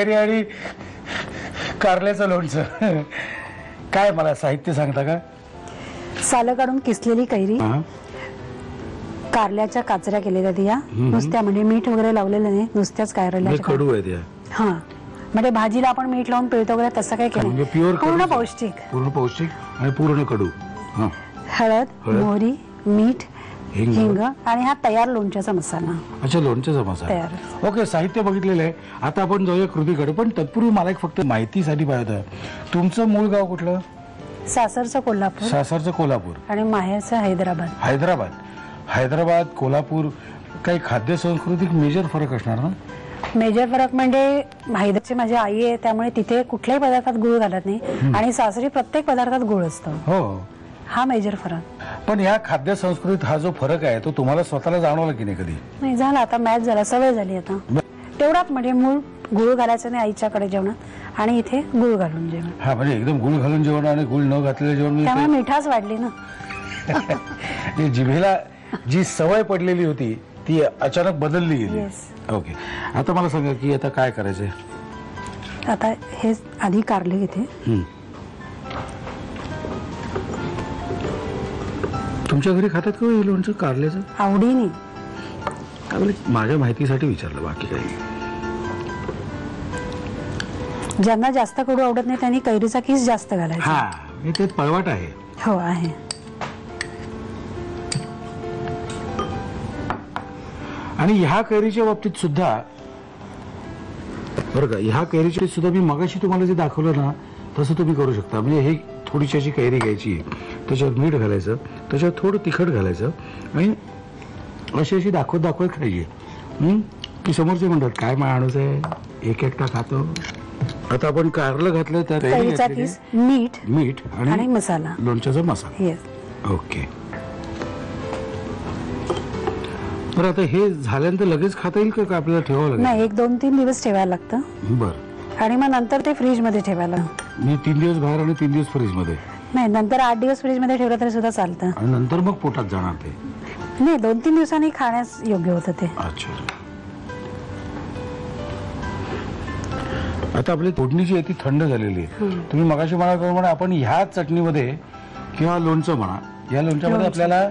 कैरी आणि कारल्याचं लोणचं. काय मला साहित्य सांगता का? सालं काढून किसलेली कैरी, कारल्याच्या काचऱ्या केलेल्या त्या नुसत्या, म्हणजे मीठ वगैरे लावलेलं नाही, नुसत्याच कारल्याच्या. कडू आहे त्या. हा, म्हणजे भाजीला आपण मीठ लावून पिळतो वगैरे तसं काय केलं, म्हणजे प्युअर पूर्ण पौष्टिक. पूर्ण पौष्टिक आणि पूर्ण कडू. हळद, मोहरी, मीठ, हिंग आणि हा तयार लोणच्याचा मसाला. अच्छा, लोणच्याचा मसाला तयार. ओके, साहित्य बघितलेलं आहे. आता आपण जाऊया कृतीकडे. पण तत्पूर्वी मला एक फक्त माहितीसाठी पाहिजे होतं, तुमचं मूळ गाव कुठलं? सासरचं कोल्हापूर. सासरचं कोल्हापूर आणि माहेरचं हैदराबाद. हैदराबाद. हैदराबाद, कोल्हापूर, काही खाद्य संस्कृतीत मेजर फरक असणार ना? मेजर फरक म्हणजे हैदराबादची माझी आई आहे, त्यामुळे तिथे कुठल्याही पदार्थात गुळ घालत नाही आणि सासरी प्रत्येक पदार्थात गुळ असतो. हो, हा मेजर फरक. पण या खाद्य संस्कृतीत हा जो फरक आहे तो तुम्हाला स्वतःला जाणवला की नाही कधी? नाही, झाला आता, मॅच झाला, सवय झाली आता. तेवढाच म्हणजे मूळ गुळ घालायचं नाही आईच्याकडे जेवणात आणि इथे गुळ घालून जेवण. हा, म्हणजे एकदम गुळ घालून जेवण आणि गुळ न घातलेलं जेवण, त्यामुळे मिठाच वाढली ना. जिभेला जी सवय पडलेली होती ती अचानक बदलली गेली. ओके, आता मला सांगा की आता काय करायचंय? आता हे आधी कारले घेते. तुमच्या घरी खातात का हे लोणचं कारल्याचं? आवडीने. माझ्या माहितीसाठी विचारलं, बाकी काही. ज्यांना जास्त कडू आवडत नाही त्यांनी कैरीचा किस जास्त घालायचा. हा, ते पळवाट आहे. हो, आहे. आणि ह्या कैरीच्या बाबतीत सुद्धा बरं का, ह्या कैरीच्या सुद्धा मी मगाशी तुम्हाला जे दाखवलं ना तसं तुम्ही करू शकता. म्हणजे हे थोडीशी अशी कैरी घ्यायची, त्याच्यात मीठ घालायचं, त्याच्यात थोडं तिखट घालायचं आणि अशी अशी दाखवत खायची. की समोरचे म्हणतात काय माणूस आहे, एक एकटा खातो. आता आपण कारलं घातलं, तर कैरीचा किस, मीठ आणि मसाला, लोणच्याचा मसाला. येस. ओके, बरं आता हे झाल्यानंतर लगेच खाता येईल का आपल्याला ठेवावं लागेल? नाही, 1-2-3 दिवस ठेवायला लागतं. बरं. आणि मग नंतर ते फ्रीज मध्ये ठेवायला. मी 3 दिवस बाहेर आणि 3 दिवस फ्रीज मध्ये. नाही, नंतर 8 दिवस फ्रीज मध्ये ठेवलं तरी सुद्धा चालतं. आणि नंतर मग पोटात जाणार ते? नाही, 2-3 दिवसांनी खाण्यास योग्य होतं ते. अच्छा. आता आपली फोडणी जी आहे ती थंड झालेली आहे. तुम्ही मगाशी म्हणाल आपण ह्या चटणीमध्ये किंवा लोणचं म्हणा, या लोणच्यामध्ये आपल्याला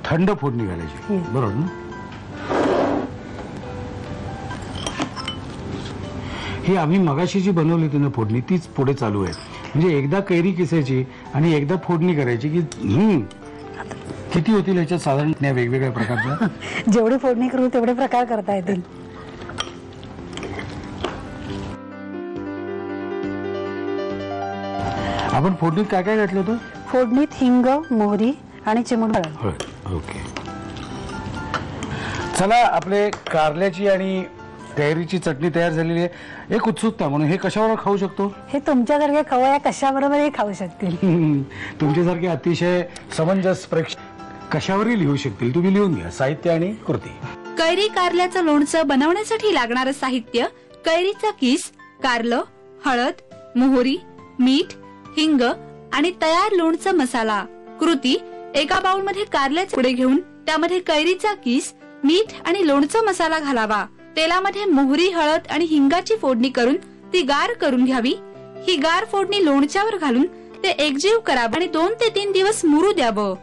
थंड फोडणी घालायची, बरोबर ना? ही आम्ही मगाशी जी बनवली होती ना फोडणी, तीच पुढे चालू आहे. म्हणजे एकदा कैरी किसायची आणि एकदा फोडणी करायची की किती होतील याच्यात साधारण वेगवेगळ्या प्रकारच्या? जेवढी फोडणी करू तेवढे प्रकार करता येतील. आपण फोडणीत काय काय घातलं होतं? फोडणीत हिंग, मोहरी आणि चिमूट हळद. ओके, चला, आपले कारल्याची आणि कैरीची चटणी तयार झालेली आहे. एक उत्सुकता म्हणून, हे कशाबरोबर खाऊ शकतो? हे तुमच्यासारखे खवय्या कशाबरोबरही खाऊ शकतील. तुमच्यासारखे अतिशय समंजस प्रेक्षक कशावरही लिहू शकतील. तुम्ही लिहून घ्या साहित्य आणि कृती. कैरी कारल्याचं लोणचं बनवण्यासाठी लागणारं साहित्य: कैरीचा किस, कारलं, हळद, मोहरी, मीठ, हिंग आणि तयार लोणचं मसाला. कृती: एका बाउलमध्ये कारल्याचे पुडे घेऊन त्यामध्ये कैरीचा किस, मीठ आणि लोणचं मसाला घालावा. तेलामध्ये मोहरी, हळद आणि हिंगाची फोडणी करून ती गार करून घ्यावी. ही गार फोडणी लोणच्यावर घालून ते एकजीव करावं आणि 2 ते 3 दिवस मुरू द्यावं.